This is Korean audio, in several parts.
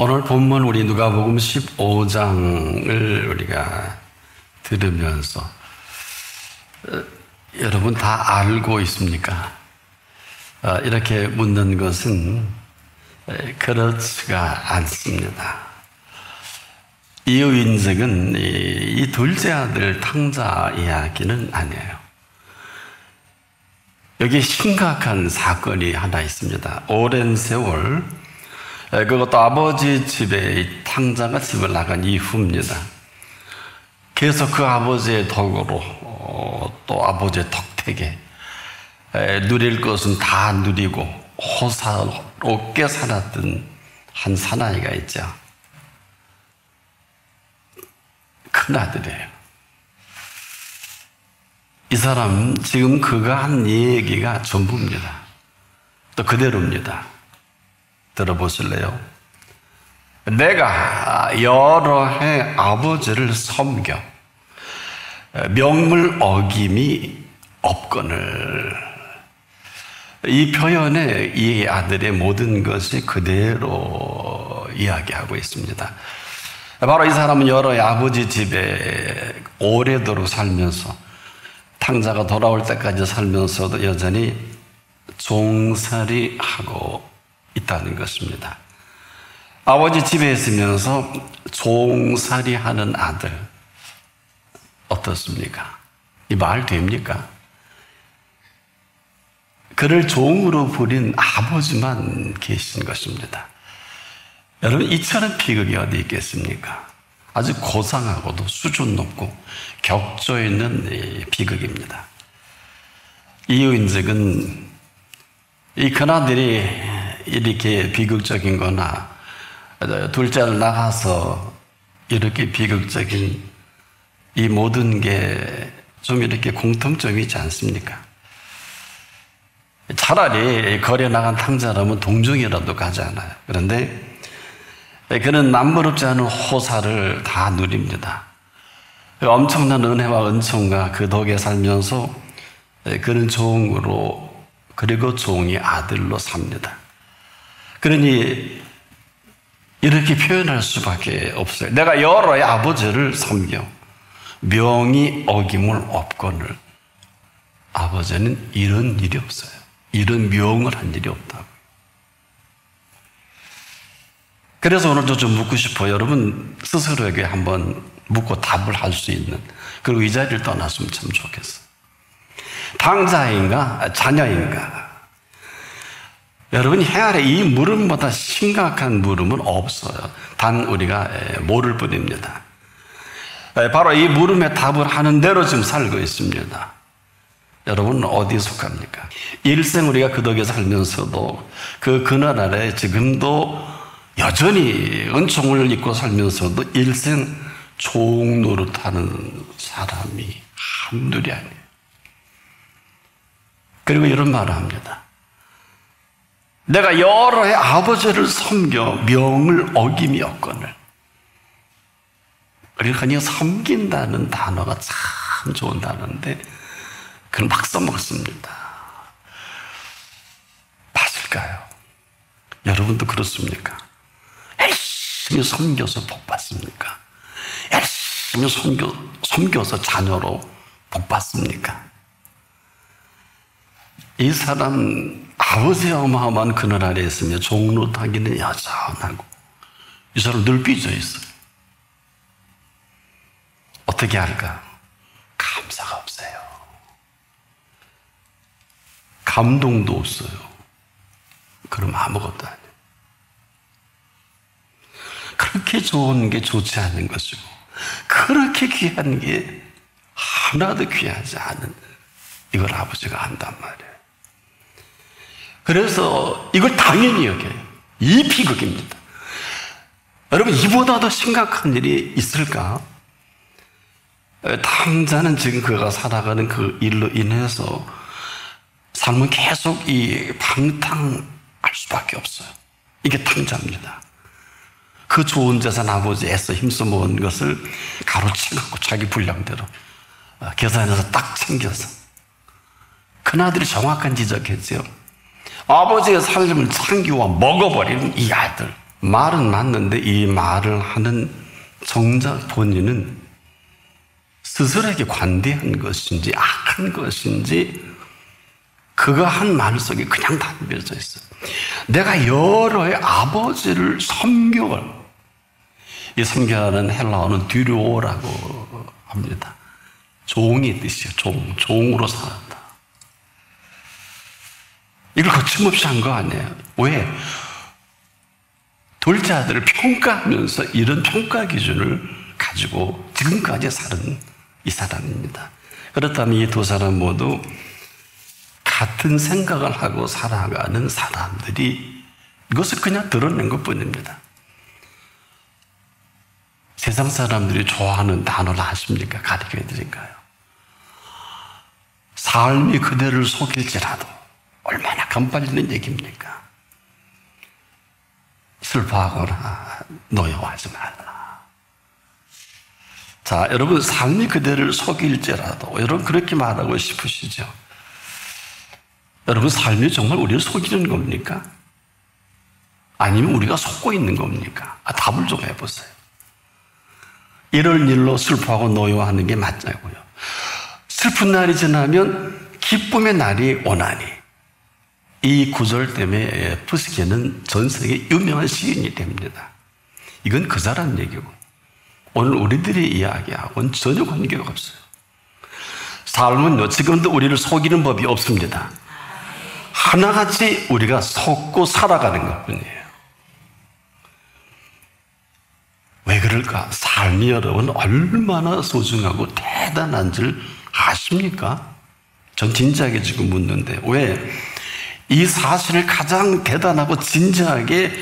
오늘 본문 우리 누가복음 15장을 우리가 들으면서 여러분 다 알고 있습니까? 이렇게 묻는 것은 그렇지가 않습니다. 이유 인적은 이 둘째 아들 탕자 이야기는 아니에요. 여기 심각한 사건이 하나 있습니다. 오랜 세월 그것도 아버지 집에 탕자가 집을 나간 이후입니다. 그래서 그 아버지의 덕으로 또 아버지의 덕택에 누릴 것은 다 누리고 호사롭게 살았던 한 사나이가 있죠. 큰아들이에요. 이 사람 지금 그가 한 얘기가 전부입니다. 또 그대로입니다. 들어보실래요? 내가 여러 해 아버지를 섬겨 명물 어김이 없거늘. 이 표현에 이 아들의 모든 것이 그대로 이야기하고 있습니다. 바로 이 사람은 여러 해 아버지 집에 오래도록 살면서 탕자가 돌아올 때까지 살면서도 여전히 종살이 하고 있다는 것입니다. 아버지 집에 있으면서 종살이 하는 아들 어떻습니까? 이 말 됩니까? 그를 종으로 부린 아버지만 계신 것입니다. 여러분 이처럼 비극이 어디 있겠습니까? 아주 고상하고도 수준 높고 격조 있는 비극입니다. 이유인적은 이 큰아들이 이렇게 비극적인 거나 둘째를 나가서 이렇게 비극적인 이 모든 게 좀 이렇게 공통점이 있지 않습니까? 차라리 거리에 나간 탕자라면 동정이라도 가잖아요. 그런데 그는 남부럽지 않은 호사를 다 누립니다. 엄청난 은혜와 은총과 그 덕에 살면서 그는 종으로 그리고 종의 아들로 삽니다. 그러니 이렇게 표현할 수밖에 없어요. 내가 여러 해 아버지를 섬겨 명이 어김을 없거늘. 아버지는 이런 일이 없어요. 이런 명을 한 일이 없다고. 그래서 오늘도 좀 묻고 싶어요. 여러분 스스로에게 한번 묻고 답을 할 수 있는, 그리고 이 자리를 떠났으면 참 좋겠어요. 탕자인가 자녀인가? 여러분 해 아래 이 물음보다 심각한 물음은 없어요. 단 우리가 모를 뿐입니다. 바로 이 물음에 답을 하는 대로 지금 살고 있습니다. 여러분 어디에 속합니까? 일생 우리가 그 덕에 살면서도 그 그날 아래 지금도 여전히 은총을 입고 살면서도 일생 종 노릇하는 사람이 한둘이 아니에요. 그리고 이런 말을 합니다. 내가 여러 해 아버지를 섬겨 명을 어김이 없거늘. 그러니까 이 섬긴다는 단어가 참 좋은 단어인데 그걸 막 써먹습니다. 맞을까요? 여러분도 그렇습니까? 열심히 섬겨서 복 받습니까? 열심히 섬겨서 자녀로 복 받습니까? 이 사람 아버지의 어마어마한 그늘 아래에 있으며 종로타기는 여전하고 이 사람 늘 삐져 있어요. 어떻게 할까? 감사가 없어요. 감동도 없어요. 그럼 아무것도 아니에요. 그렇게 좋은 게 좋지 않은 것이고 그렇게 귀한 게 하나도 귀하지 않은 이걸 아버지가 한단 말이에요. 그래서 이걸 당연히 여겨요. 이 비극입니다. 여러분 이보다 더 심각한 일이 있을까? 탕자는 지금 그가 살아가는 그 일로 인해서 삶은 계속 이 방탕할 수밖에 없어요. 이게 탕자입니다. 그 좋은 재산 아버지 애써 힘써 모은 것을 가로채갖고 자기 분량대로 계산해서 딱 챙겨서 큰아들이 정확한 지적했죠. 아버지의 삶을 창기와 먹어버리는 이 아들 말은 맞는데 이 말을 하는 정작 본인은 스스로에게 관대한 것인지 악한 것인지 그가 한 말 속에 그냥 담겨져 있어요. 내가 여러의 아버지를 섬겨. 이 섬겨하는 헬라어는 듀로라고 합니다. 종의 뜻이에요. 종으로 살았다. 이걸 거침없이 한 거 아니에요. 왜? 둘째 아들을 평가하면서 이런 평가 기준을 가지고 지금까지 사는 이 사람입니다. 그렇다면 이 두 사람 모두 같은 생각을 하고 살아가는 사람들이 이것을 그냥 드러낸 것뿐입니다. 세상 사람들이 좋아하는 단어를 아십니까? 가르쳐 드릴까요? 삶이 그대를 속일지라도 얼마나 간발리는 얘기입니까? 슬퍼하거나 노여워하지 말라. 자, 여러분 삶이 그대를 속일지라도 여러분 그렇게 말하고 싶으시죠? 여러분 삶이 정말 우리를 속이는 겁니까? 아니면 우리가 속고 있는 겁니까? 답을 좀 해보세요. 이럴 일로 슬퍼하고 노여워하는 게 맞냐고요. 슬픈 날이 지나면 기쁨의 날이 오나니. 이 구절 때문에 푸스키는 전 세계 유명한 시인이 됩니다. 이건 그 사람 얘기고 오늘 우리들의 이야기하고는 전혀 관계가 없어요. 삶은요 지금도 우리를 속이는 법이 없습니다. 하나같이 우리가 속고 살아가는 것뿐이에요. 왜 그럴까? 삶이 여러분 얼마나 소중하고 대단한 줄 아십니까? 전 진지하게 지금 묻는데 왜? 이 사실을 가장 대단하고 진지하게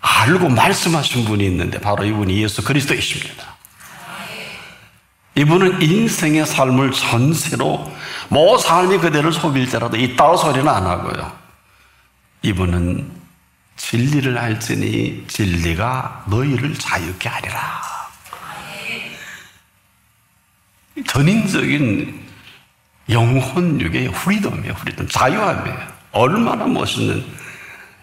알고 말씀하신 분이 있는데 바로 이분이 예수 그리스도이십니다. 이분은 인생의 삶을 전체로 뭐 삶이 그대를 속일지라도 이따위 소리는 안 하고요. 이분은 진리를 알지니 진리가 너희를 자유케 하리라. 전인적인 영혼육의 프리덤이에요. 프리덤. 자유함이에요. 얼마나 멋있는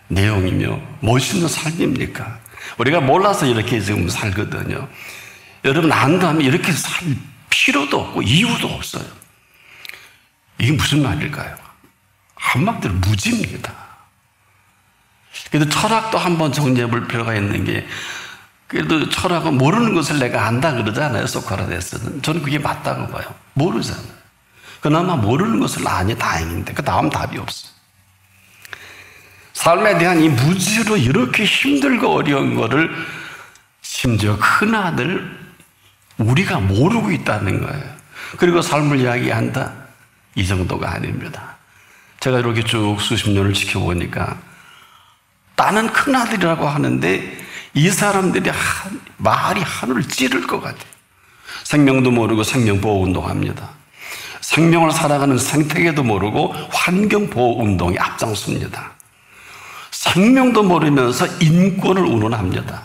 내용이며 멋있는 삶입니까? 우리가 몰라서 이렇게 지금 살거든요. 여러분 안다면 이렇게 살 필요도 없고 이유도 없어요. 이게 무슨 말일까요? 한마디로 무지입니다. 그래도 철학도 한번 정리해 볼 필요가 있는 게 그래도 철학은 모르는 것을 내가 안다 그러잖아요. 소크라테스는. 저는 그게 맞다고 봐요. 모르잖아요. 그나마 모르는 것을 아니 다행인데 그 다음 답이 없어요. 삶에 대한 이 무지로 이렇게 힘들고 어려운 거를 심지어 큰아들 우리가 모르고 있다는 거예요. 그리고 삶을 이야기한다? 이 정도가 아닙니다. 제가 이렇게 쭉 수십 년을 지켜보니까 나는 큰아들이라고 하는데 이 사람들이 말이 하늘을 찌를 것 같아요. 생명도 모르고 생명보호운동합니다. 생명을 살아가는 생태계도 모르고 환경보호운동에 앞장섭니다. 생명도 모르면서 인권을 운운합니다.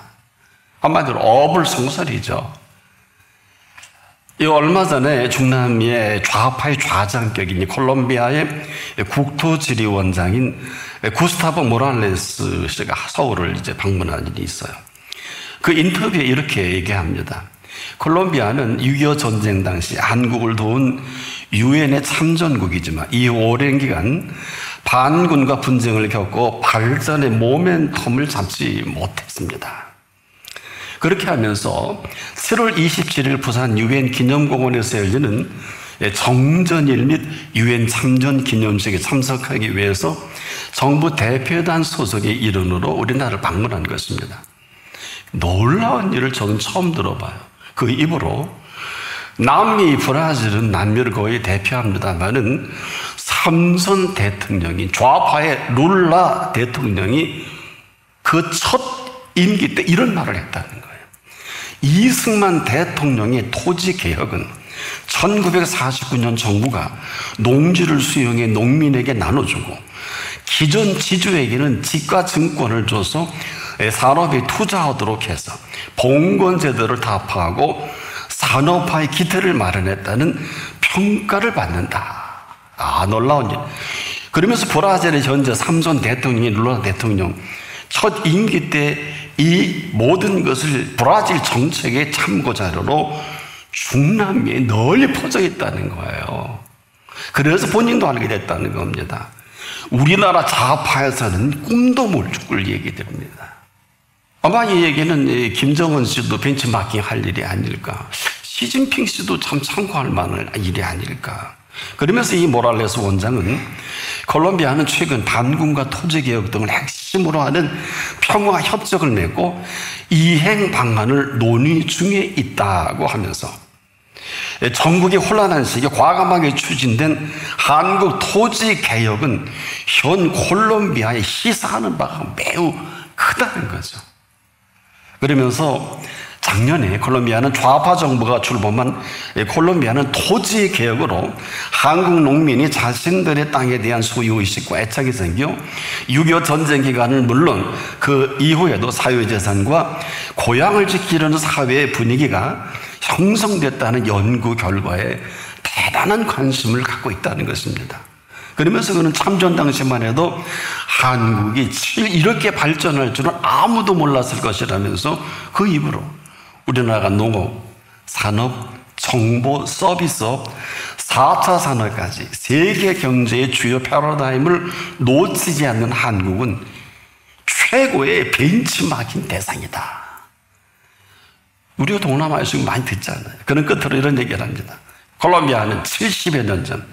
한마디로 어불성설이죠. 이 얼마 전에 중남미의 좌파의 좌장격인 콜롬비아의 국토지리원장인 구스타보 모랄레스 씨가 서울을 이제 방문한 일이 있어요. 그 인터뷰에 이렇게 얘기합니다. 콜롬비아는 6.25 전쟁 당시 한국을 도운 유엔의 참전국이지만 이 오랜 기간 반군과 분쟁을 겪고 발전의 모멘텀을 잡지 못했습니다. 그렇게 하면서 7월 27일 부산 유엔 기념공원에서 열리는 정전일 및 유엔 참전 기념식에 참석하기 위해서 정부 대표단 소속의 일원으로 우리나라를 방문한 것입니다. 놀라운 일을 저는 처음 들어봐요. 그 입으로 남미 브라질은 남미를 거의 대표합니다만은 삼선 대통령인 좌파의 룰라 대통령이 그 첫 임기 때 이런 말을 했다는 거예요. 이승만 대통령의 토지 개혁은 1949년 정부가 농지를 수용해 농민에게 나눠주고 기존 지주에게는 지가 증권을 줘서 산업에 투자하도록 해서 봉건제도를 타파하고 산업화의 기틀을 마련했다는 평가를 받는다. 놀라운 일. 그러면서 브라질의 현재 삼선 대통령인 룰라 대통령 첫 임기 때 이 모든 것을 브라질 정책의 참고 자료로 중남미에 널리 퍼져 있다는 거예요. 그래서 본인도 알게 됐다는 겁니다. 우리나라 좌파에서는 꿈도 못 꿀 얘기들입니다. 아마 이 얘기는 김정은 씨도 벤치마킹 할 일이 아닐까, 시진핑 씨도 참 참고할 만한 일이 아닐까. 그러면서 이 모랄레스 원장은 콜롬비아는 최근 반군과 토지개혁 등을 핵심으로 하는 평화협정을 맺고 이행 방안을 논의 중에 있다고 하면서 전국이 혼란한 시기에 과감하게 추진된 한국 토지개혁은 현 콜롬비아에 시사하는 바가 매우 크다는 거죠. 그러면서 작년에 콜롬비아는 좌파 정부가 출범한 콜롬비아는 토지 개혁으로 한국 농민이 자신들의 땅에 대한 소유의식과 애착이 생겨 6.25 전쟁 기간은 물론 그 이후에도 사유재산과 고향을 지키려는 사회의 분위기가 형성됐다는 연구 결과에 대단한 관심을 갖고 있다는 것입니다. 그러면서 그는 참전 당시만 해도 한국이 이렇게 발전할 줄은 아무도 몰랐을 것이라면서 그 입으로 우리나라가 농업, 산업, 정보, 서비스업, 4차 산업까지 세계 경제의 주요 패러다임을 놓치지 않는 한국은 최고의 벤치마킹 대상이다. 우리가 동남아에서 많이 듣잖아요. 그런 끝으로 이런 얘기를 합니다. 콜롬비아는 70여 년 전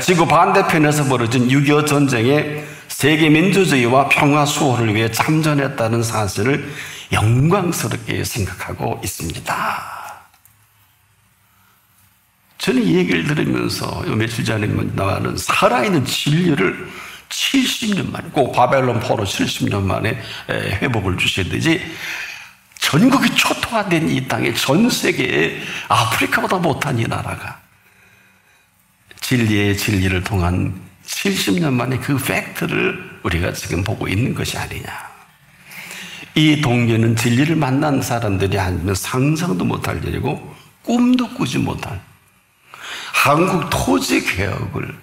지구 반대편에서 벌어진 6.25 전쟁에 세계 민주주의와 평화 수호를 위해 참전했다는 사실을 영광스럽게 생각하고 있습니다. 저는 이 얘기를 들으면서 며칠 전에 나가는 살아있는 진리를 70년 만에, 꼭 바벨론 포로 70년 만에 회복을 주셨듯이 전국이 초토화된 이 땅에 전 세계에 아프리카보다 못한 이 나라가 진리의 진리를 통한 70년 만에 그 팩트를 우리가 지금 보고 있는 것이 아니냐. 이 동료는 진리를 만난 사람들이 아니면 상상도 못할 일이고 꿈도 꾸지 못할 한국 토지 개혁을,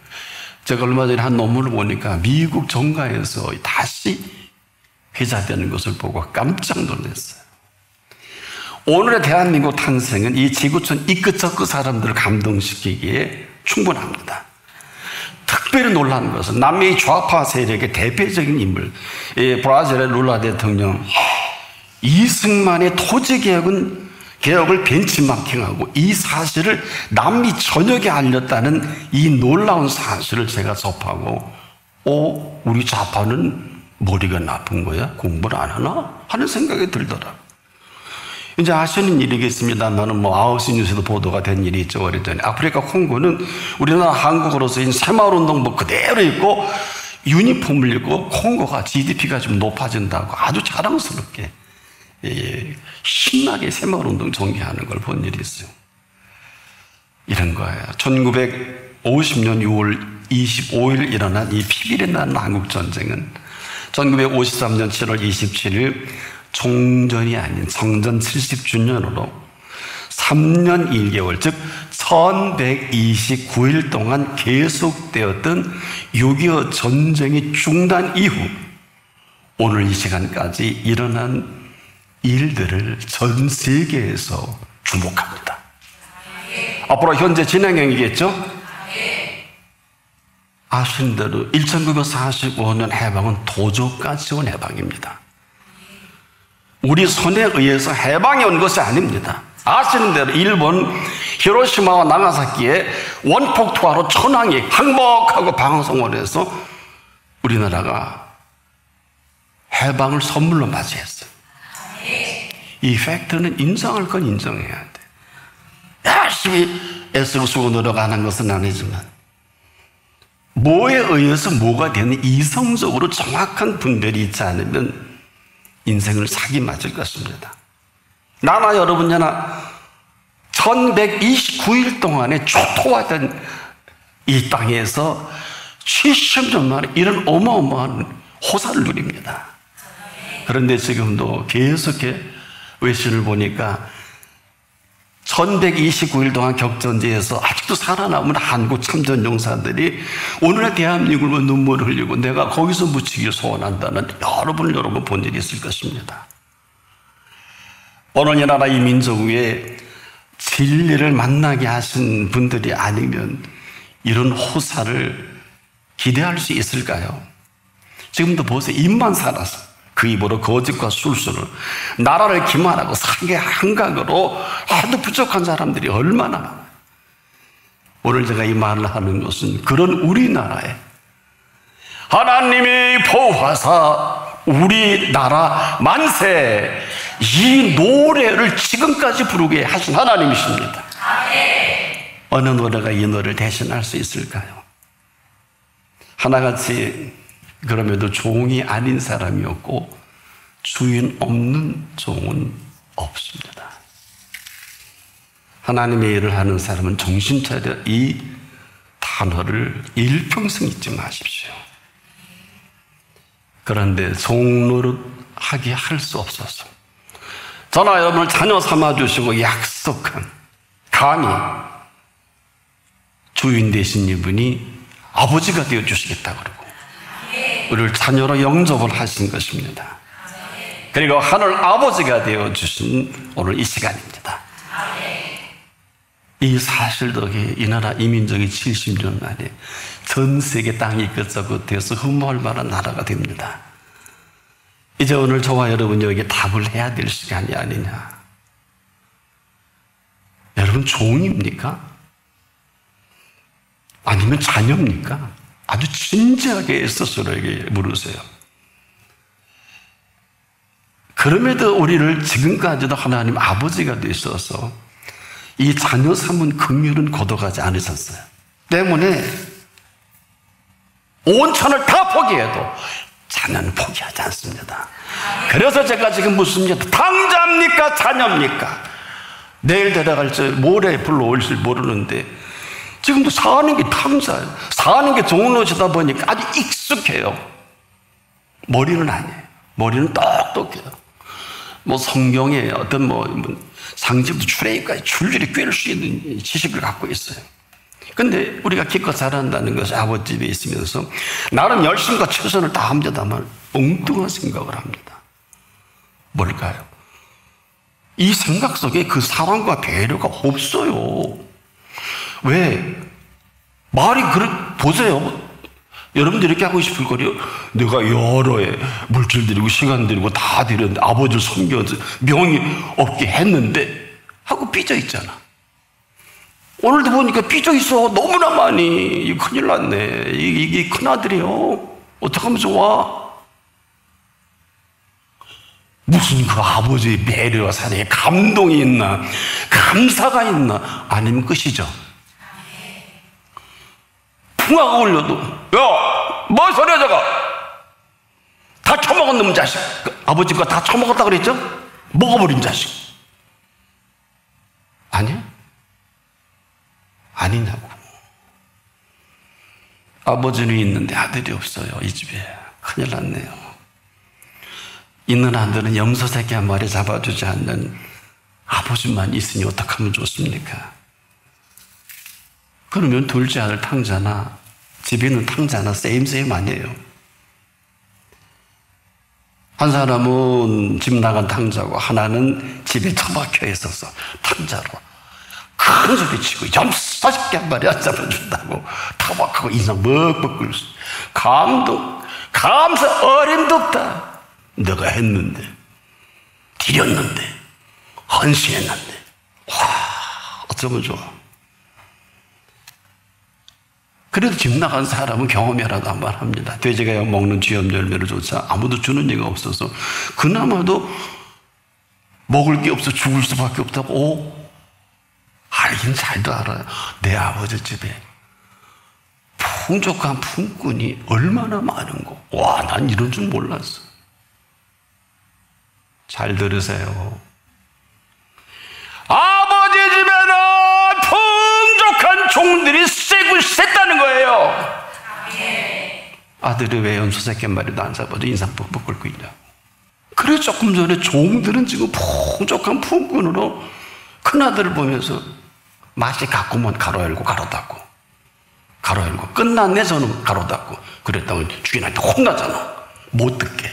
제가 얼마 전에 한 논문을 보니까 미국 정가에서 다시 회자되는 것을 보고 깜짝 놀랐어요. 오늘의 대한민국 탄생은 이 지구촌 이 끝저 끝 사람들을 감동시키기에 충분합니다. 특별히 놀라는 것은 남미 좌파 세력의 대표적인 인물, 브라질의 룰라 대통령 이승만의 토지개혁을 벤치마킹하고 이 사실을 남미 전역에 알렸다는 이 놀라운 사실을 제가 접하고 우리 좌파는 머리가 나쁜 거야? 공부를 안 하나? 하는 생각이 들더라고요. 이제 아시는 일이겠습니다만은 아웃시 뉴스에도 보도가 된 일이 있죠. 오래전에 아프리카 콩고는 우리나라 한국으로서인 새마을운동 그대로 있고 유니폼을 입고 콩고가 GDP가 좀 높아진다고 아주 자랑스럽게 신나게 새마을운동 전개하는 걸 본 일이 있어요. 이런 거예요. 1950년 6월 25일 일어난 이 피비린내 나는 한국전쟁은 1953년 7월 27일 종전이 아닌 성전 70주년으로 3년 1개월, 즉 1129일 동안 계속되었던 6.25 전쟁의 중단 이후 오늘 이 시간까지 일어난 일들을 전 세계에서 주목합니다. 앞으로 현재 진행형이겠죠? 아시는 대로 1945년 해방은 도저까지 온 해방입니다. 우리 손에 의해서 해방이 온 것이 아닙니다. 아시는 대로 일본 히로시마와 나가사키에 원폭 투하로 천황이 항복하고 방송을 해서 우리나라가 해방을 선물로 맞이했어요. 이 팩트는 인정할 건 인정해야 돼. 열심히 애쓰고 수고 노력하는 것은 아니지만 뭐에 의해서 뭐가 되는 이성적으로 정확한 분별이 있지 않으면 인생을 사기 맞을 것입니다. 나나 여러분이나 1129일 동안에 초토화된 이 땅에서 70년 만에 이런 어마어마한 호사를 누립니다. 그런데 지금도 계속해 외신을 보니까 1129일 동안 격전지에서 아직도 살아남은 한국 참전용사들이 오늘의 대한민국을 보고 눈물을 흘리고 내가 거기서 묻히기를 소원한다는 여러분 본 일이 있을 것입니다. 오늘 이 나라 이 민족 위에 진리를 만나게 하신 분들이 아니면 이런 호사를 기대할 수 있을까요? 지금도 보세요. 입만 살아서 그 입으로 거짓과 술수를 나라를 기만하고 사계 한각으로 해도 부족한 사람들이 얼마나 많아요. 오늘 제가 이 말을 하는 것은 그런 우리나라에 하나님이 보호하사 우리나라 만세 이 노래를 지금까지 부르게 하신 하나님이십니다. 어느 노래가 이 노래를 대신할 수 있을까요? 하나같이 그럼에도 종이 아닌 사람이 없고 주인 없는 종은 없습니다. 하나님의 일을 하는 사람은 정신 차려 이 단어를 일평생 잊지 마십시오. 그런데 종노릇하게 할 수 없어서 저나 여러분을 자녀 삼아주시고 약속한 감히 주인 되신 이분이 아버지가 되어주시겠다 그러고 우리를 자녀로 영접을 하신 것입니다. 그리고 하늘 아버지가 되어주신 오늘 이 시간입니다. 이 사실 덕에 이 나라 이 민족이 70년 만에 전 세계 땅이 끝저끝에서 흠모할 만한 나라가 됩니다. 이제 오늘 저와 여러분이 여기에 답을 해야 될 시간이 아니냐. 여러분 종입니까? 아니면 자녀입니까? 아주 진지하게 스스로에게 물으세요. 그럼에도 우리를 지금까지도 하나님 아버지가 되셔서 이 자녀 삼은 긍휼은 거둬가지 않으셨어요. 때문에 온 천을 다 포기해도 자녀는 포기하지 않습니다. 그래서 제가 지금 묻습니다. 당자입니까? 자녀입니까? 내일 데려갈지 모레 불러올지 모르는데 지금도 사는 게 탐사예요. 사는 게 종로지다 보니까 아주 익숙해요. 머리는 아니에요. 머리는 똑똑해요. 뭐 성경에 어떤 상징도 출애굽까지 줄줄이 꿰를 수 있는 지식을 갖고 있어요. 근데 우리가 기껏 자란다는 것이 아버지 집에 있으면서 나름 열심과 최선을 다합니다만 엉뚱한 생각을 합니다. 뭘까요? 이 생각 속에 그 사랑과 배려가 없어요. 왜? 말이 보세요. 여러분들 이렇게 하고 싶을 거리요. 내가 여러 해 물질 드리고 시간 드리고 다 드렸는데 아버지를 섬겨서 명이 없게 했는데 하고 삐져 있잖아. 오늘도 보니까 삐져 있어. 너무나 많이. 큰일 났네. 이게 큰아들이요. 어떡하면 좋아? 무슨 그 아버지의 배려와 사랑에 감동이 있나? 감사가 있나? 아니면 끝이죠. 풍화가 올려도 야, 뭐 소리야 저거? 다 처먹은 놈 자식. 아버지가 다 처먹었다 그랬죠? 먹어버린 자식. 아니야? 아니냐고. 아버지는 있는데 아들이 없어요. 이 집에. 큰일 났네요. 있는 아들은 염소 새끼 한 마리 잡아주지 않는 아버지만 있으니 어떡하면 좋습니까? 그러면 둘째 아들 탕자나 집에 있는 탕자나 세임 아니에요. 한 사람은 집 나간 탕자고 하나는 집에 처박혀 있어서 탕자로 큰 소리 치고 염소 새끼 한 마리 안 잡아준다고 타박하고 인상 먹먹 끓여. 감동, 감사, 어림도 없다. 너가 했는데, 드렸는데, 헌신했는데, 와, 어쩌면 좋아. 그래도 집 나간 사람은 경험이라도 한번 합니다. 돼지가 먹는 쥐염 열매를 조차 아무도 주는 얘가 없어서 그나마도 먹을 게 없어 죽을 수밖에 없다고. 알긴 잘도 알아요. 내 아버지 집에 풍족한 품꾼이 얼마나 많은 거. 와, 난 이런 줄 몰랐어. 잘 들으세요. 아버지 집에는 풍족한 종들이 쎄고 셌다는 거예요. 아들이 왜 염소 새끼 한 마리도 안 잡아도 인상 뻑뻑 끓고 있냐고. 그래 조금 전에 종들은 지금 풍족한 품꾼으로 큰아들을 보면서 맛이 같구먼 가로 열고 가로 닫고 가로 열고 끝났네 저는 가로 닫고 그랬다고 주인한테 혼나잖아. 못 듣게.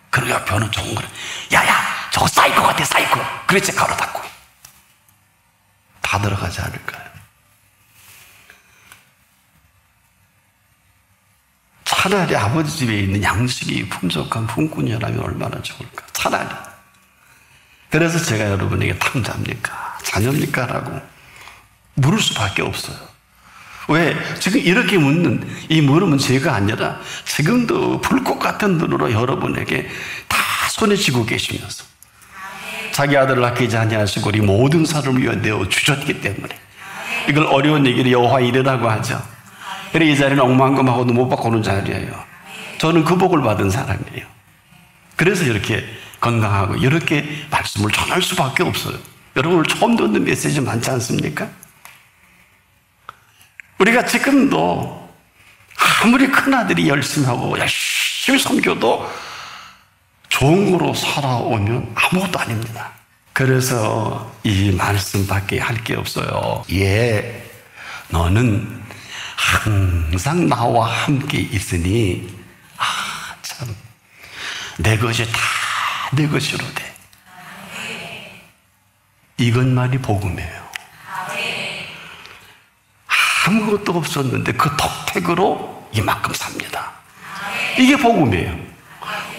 그러니까 변은 좋은 거래. 야야 저거 사이코 같아 사이코. 그랬지 가로 닫고. 다 들어가지 않을까요? 차라리 아버지 집에 있는 양식이 풍족한 품꾼이라면 얼마나 좋을까. 차라리. 그래서 제가 여러분에게 탕자입니까? 자녀입니까? 라고 물을 수밖에 없어요. 왜? 지금 이렇게 묻는 이 물음은 제가 아니라 지금도 불꽃 같은 눈으로 여러분에게 다 손에 쥐고 계시면서 자기 아들을 아끼지 아니하시고 우리 모든 사람을 위해 내어 주셨기 때문에 이걸 어려운 얘기를 여호와 이르라고 하죠. 그래 이 자리는 억만금하고도 못 바꾸는 자리예요. 저는 그 복을 받은 사람이에요. 그래서 이렇게 건강하고 이렇게 말씀을 전할 수밖에 없어요. 여러분 오늘 처음 듣는 메시지 많지 않습니까? 우리가 지금도 아무리 큰아들이 열심히 하고 열심히 섬겨도 좋은 거로 살아오면 아무것도 아닙니다. 그래서 이 말씀밖에 할 게 없어요. 예, 너는 항상 나와 함께 있으니 참 내 것이 다 내 것이로 돼. 이것만이 복음이에요. 아무것도 없었는데 그 덕택으로 이만큼 삽니다. 이게 복음이에요.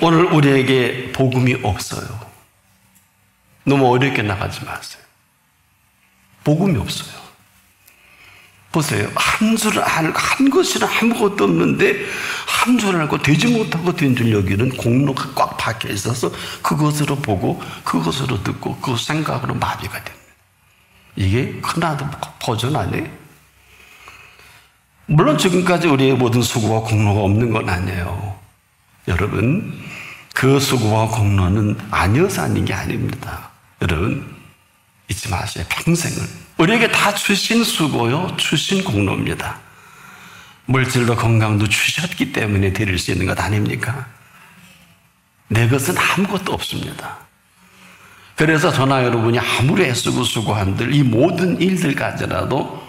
오늘 우리에게 복음이 없어요. 너무 어렵게 나가지 마세요. 복음이 없어요. 보세요. 한 줄을 알고 한 것이나 아무것도 없는데 한 줄을 알고 되지 못하고 된 줄 여기는 공로가 꽉 박혀 있어서 그것으로 보고 그것으로 듣고 그 생각으로 마비가 됩니다. 이게 큰아들 버전 아니에요? 물론 지금까지 우리의 모든 수고와 공로가 없는 건 아니에요. 여러분 그 수고와 공로는 아니어서 아닌 게 아닙니다. 여러분 잊지 마세요. 평생을 우리에게 다 주신 수고요 주신 공로입니다. 물질도 건강도 주셨기 때문에 드릴 수 있는 것 아닙니까? 내 것은 아무것도 없습니다. 그래서 저나 여러분이 아무리 애쓰고 수고한들 이 모든 일들 가지라도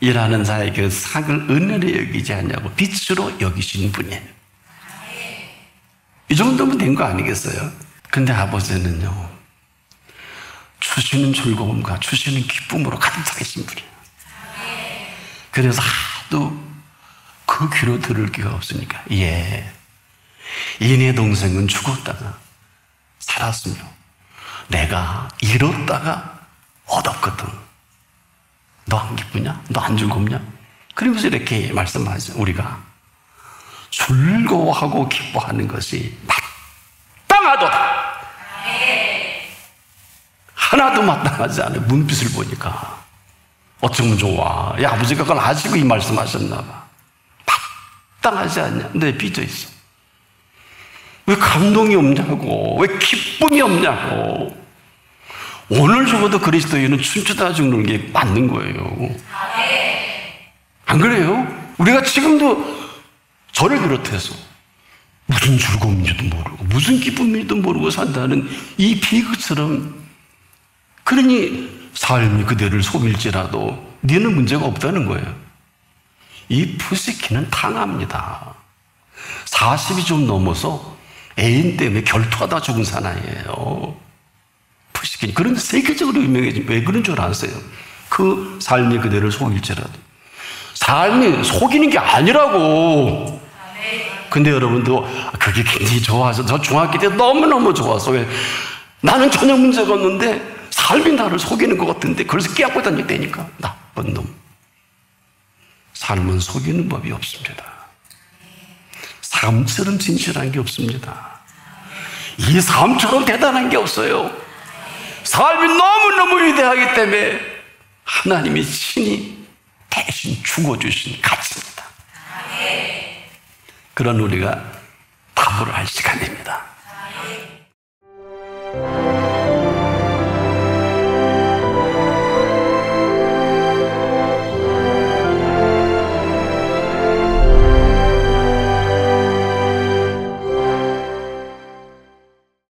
일하는 자의 그 상을 은혜로 여기지 않냐고 빛으로 여기신 분이에요. 이 정도면 된 거 아니겠어요? 근데 아버지는요 주시는 즐거움과 주시는 기쁨으로 가득 차신 분이에요. 그래서 하도 그 귀로 들을 기가 없으니까 예, 이네 동생은 죽었다가 살았으며 내가 잃었다가 얻었거든. 너 안 기쁘냐? 너 안 즐겁냐? 그러면서 이렇게 말씀하죠. 우리가 즐거워하고 기뻐하는 것이 마땅하도다. 하나도 마땅하지 않아요. 문빛을 보니까 어쩌면 좋아. 야, 아버지가 그걸 아시고 이 말씀하셨나 봐. 마땅하지 않냐? 내 삐져있어. 왜 감동이 없냐고, 왜 기쁨이 없냐고. 오늘 죽어도 그리스도인은 춤추다 죽는 게 맞는 거예요. 안 그래요? 우리가 지금도 저를 비롯해서 무슨 즐거움인지도 모르고 무슨 기쁨인지도 모르고 산다는 이 비극처럼, 그러니 삶이 그대를 속일지라도 너는 문제가 없다는 거예요. 이 푸시키는 당합니다. 40이 좀 넘어서 애인 때문에 결투하다 죽은 사나이예요. 푸시키. 그런데 세계적으로 유명해진, 왜 그런 줄 아세요? 그 삶이 그대를 속일지라도. 삶이 속이는 게 아니라고. 근데 여러분도 그게 굉장히 좋아서, 저 중학교 때 너무너무 좋아서, 왜 나는 전혀 문제가 없는데 삶이 나를 속이는 것 같은데 그래서 깨닫고 다녔다니까. 나쁜 놈. 삶은 속이는 법이 없습니다. 삶처럼 진실한 게 없습니다. 이 삶처럼 대단한 게 없어요. 삶이 너무너무 위대하기 때문에 하나님이 친히 대신 죽어주신 가치입니다. 그런 우리가 답을 할 시간입니다.